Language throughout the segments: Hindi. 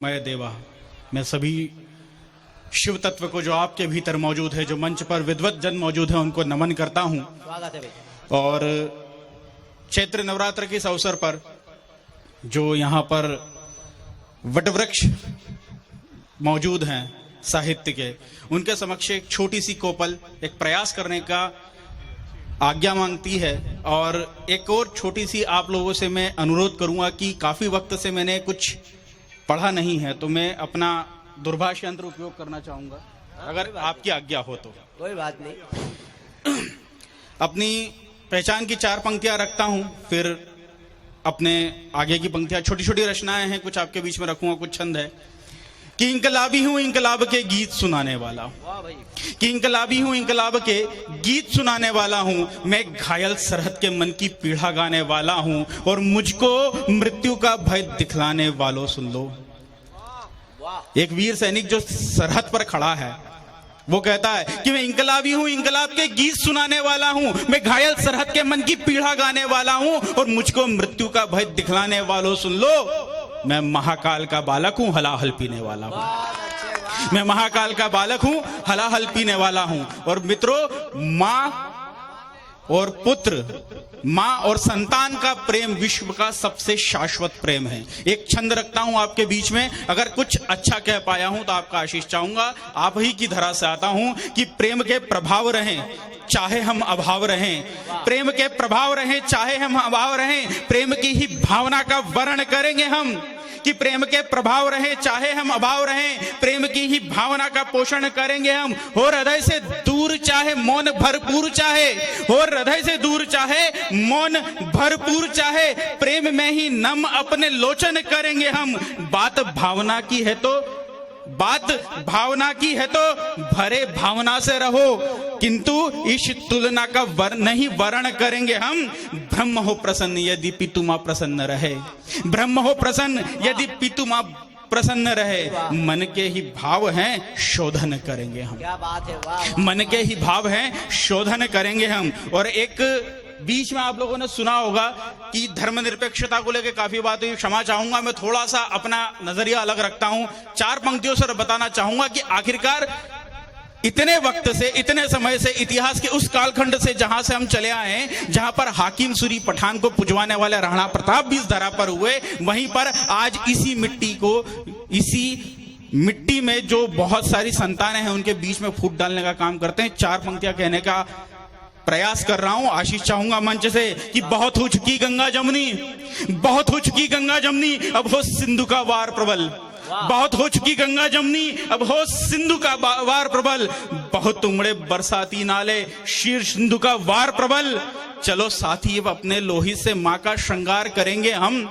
मैं देवा, मैं सभी शिव तत्व को जो आपके भीतर मौजूद है, जो मंच पर विद्वत जन मौजूद है, उनको नमन करता हूं। स्वागत है भाई। और चैत्र नवरात्र के इस अवसर पर जो यहाँ पर वटवृक्ष मौजूद हैं साहित्य के, उनके समक्ष एक छोटी सी कोपल एक प्रयास करने का आज्ञा मांगती है। और एक और छोटी सी आप लोगों से मैं अनुरोध करूंगा कि काफी वक्त से मैंने कुछ पढ़ा नहीं है, तो मैं अपना दुर्भाष यंत्र उपयोग करना चाहूंगा, अगर आपकी आज्ञा हो तो। कोई बात नहीं। अपनी पहचान की 4 पंक्तियां रखता हूं, फिर अपने आगे की पंक्तियां, छोटी छोटी रचनाएं हैं, कुछ आपके बीच में रखूंगा, कुछ छंद है। कि इंकलाबी हूं इंकलाब के गीत सुनाने वाला, वाह भाई। कि इंकलाबी हूं इंकलाब के गीत सुनाने वाला हूं, मैं घायल सरहद के मन की पीड़ा गाने वाला हूं, और मुझको मृत्यु का भय दिखलाने वालों सुन लो। एक वीर सैनिक जो सरहद पर खड़ा है, वो कहता है कि मैं इंकलाबी हूं इंकलाब के गीत सुनाने वाला हूं, मैं घायल सरहद के मन की पीड़ा गाने वाला हूं, और मुझको मृत्यु का भय दिखलाने वालों सुन लो। मैं महाकाल का बालक हूं, हलाहल पीने वाला हूं। मैं महाकाल का बालक हूं, हलाहल पीने वाला हूं। और मित्रों, मां और पुत्र, मां और संतान का प्रेम विश्व का सबसे शाश्वत प्रेम है। एक छंद रखता हूं आपके बीच में, अगर कुछ अच्छा कह पाया हूं तो आपका आशीष चाहूंगा। आप ही की धरा से आता हूं कि प्रेम के प्रभाव रहें चाहे हम अभाव रहें, प्रेम के प्रभाव रहें चाहे हम अभाव रहें, प्रेम की ही भावना का वर्ण करेंगे हम। कि प्रेम के प्रभाव रहे चाहे हम अभाव रहें, प्रेम की ही भावना का पोषण करेंगे हम। हो हृदय से दूर चाहे मौन भरपूर चाहे, हो हृदय से दूर चाहे मौन भरपूर चाहे, प्रेम में ही नम अपने लोचन करेंगे हम। बात भावना की है तो भरे भावना से रहो, किंतु इस तुलना का नहीं वर्ण करेंगे हम। ब्रह्म हो प्रसन्न यदि पितु मां प्रसन्न रहे, ब्रह्म हो प्रसन्न यदि पितु मां प्रसन्न रहे, मन के ही भाव हैं शोधन करेंगे हम। क्या बात है, वाह। मन के ही भाव हैं शोधन करेंगे हम। और एक बीच में आप लोगों ने सुना होगा कि धर्मनिरपेक्षता को लेकर काफी बात हुई, क्षमा चाहूंगा, मैं थोड़ा सा अपना नजरिया अलग रखता हूं। 4 पंक्तियों से बताना चाहूंगा कि आखिरकार इतने वक्त से, इतने समय से, इतिहास के उस कालखंड से जहां से हम चले आए हैं, जहां पर हाकिम सूरी पठान को पुजवाने वाले राणा प्रताप भी इस धरा पर हुए, वहीं पर आज इसी मिट्टी में जो बहुत सारी संतानें हैं, उनके बीच में फूट डालने का काम करते हैं। 4 पंक्तियां कहने का प्रयास कर रहा हूं, आशीष चाहूंगा मंच से कि बहुत हो चुकी गंगा जमुनी, बहुत हो चुकी गंगा जमुनी, अब हो सिंधु का वार प्रबल। बहुत हो चुकी गंगा जमुनी, अब हो सिंधु का वार प्रबल। बहुत उमड़े बरसाती नाले, शीर सिंधु का वार प्रबल। चलो साथी अब अपने लोहित से मां का श्रृंगार करेंगे हम।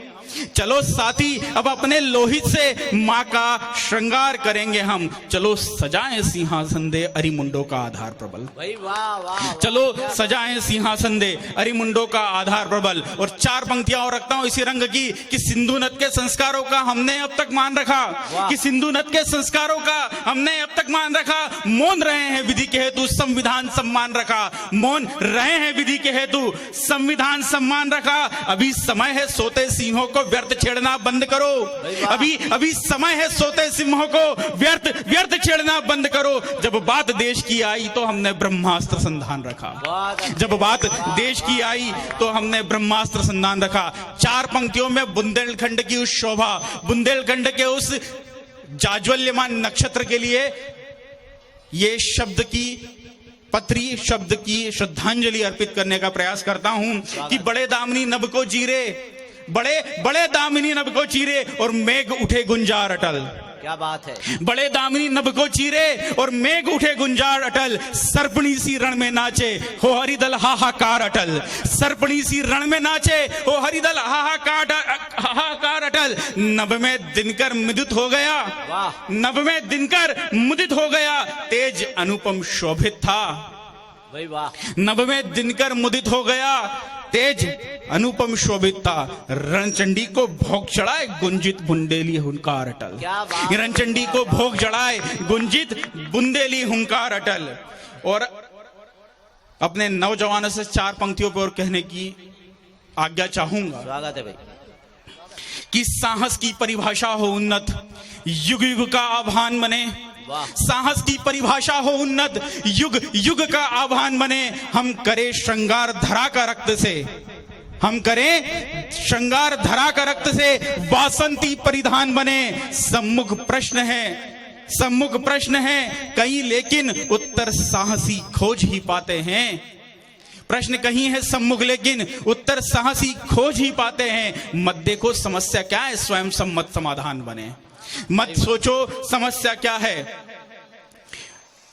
चलो साथी अब अपने लोहित से मां का श्रृंगार करेंगे हम। चलो सजाएं सिंहासन दे अरिमुंडों का आधार प्रबल। भाई वाह वाह। चलो सजाएं सिंहासन दे अरिमुंडों का आधार प्रबल। और 4 पंक्तियां और रखता हूं इसी रंग की कि सिंधु नद के संस्कारों का हमने अब तक मान रखा, कि सिंधु नद के संस्कारों का हमने अब तक मान रखा। मौन रहे हैं विधि के हेतु संविधान सम्मान रखा, मौन रहे हैं विधि के हेतु संविधान सम्मान रखा। अभी समय है सोते सिंहों को व्यर्थ छेड़ना बंद करो, अभी समय है सोते सिंहों को व्यर्थ छेड़ना बंद करो। जब बात देश की आई तो हमने ब्रह्मास्त्र संधान रखा, जब बात देश की आई तो हमने ब्रह्मास्त्र संधान रखा। 4 पंक्तियों में बुंदेलखंड की उस शोभा, बुंदेलखंड के उस जाज्वल्यमान नक्षत्र के लिए ये शब्द की पत्री, शब्द की श्रद्धांजलि अर्पित करने का प्रयास करता हूं कि बड़े दामिनी नभ को चीरे, बड़े दामिनी नभ को चीरे और मेघ उठे गुंजार अटल। क्या बात है। बड़े दामिनी नभ को चीरे और मेघ उठे गुंजार अटल, सर्पणी सी रण में नाचे हो हरिदल हाहाकार अटल। सर्पणी सी रण में नाचे हो हरिदल हाहाकार अटल। नभ में दिनकर मुदित हो गया, नभ में दिनकर मुदित हो गया, तेज अनुपम शोभित था। भाई वाह। नभ में दिनकर मुदित हो गया, तेज अनुपम शोभित था। रणचंडी को भोग चढ़ाए गुंजित बुंदेली हुंकार अटल। रणचंडी को भोग चढ़ाए गुंजित बुंदेली हुंकार अटल। और अपने नौजवानों से 4 पंक्तियों पर कहने की आज्ञा चाहूंगा। स्वागत है भाई। कि साहस की परिभाषा हो उन्नत, युग युग का आह्वान बने, वाह साहस की परिभाषा हो उन्नत, युग युग का आह्वान बने। हम करें श्रृंगार धरा का रक्त से, हम करें श्रृंगार धरा का रक्त से वासंती परिधान बने। सम्मुख प्रश्न है कई, लेकिन उत्तर साहसी खोज ही पाते हैं। प्रश्न कहीं है सम्मुख, लेकिन उत्तर साहसी खोज ही पाते हैं। मत देखो समस्या क्या है, स्वयं सम्मत समाधान बने। मत सोचो समस्या क्या है,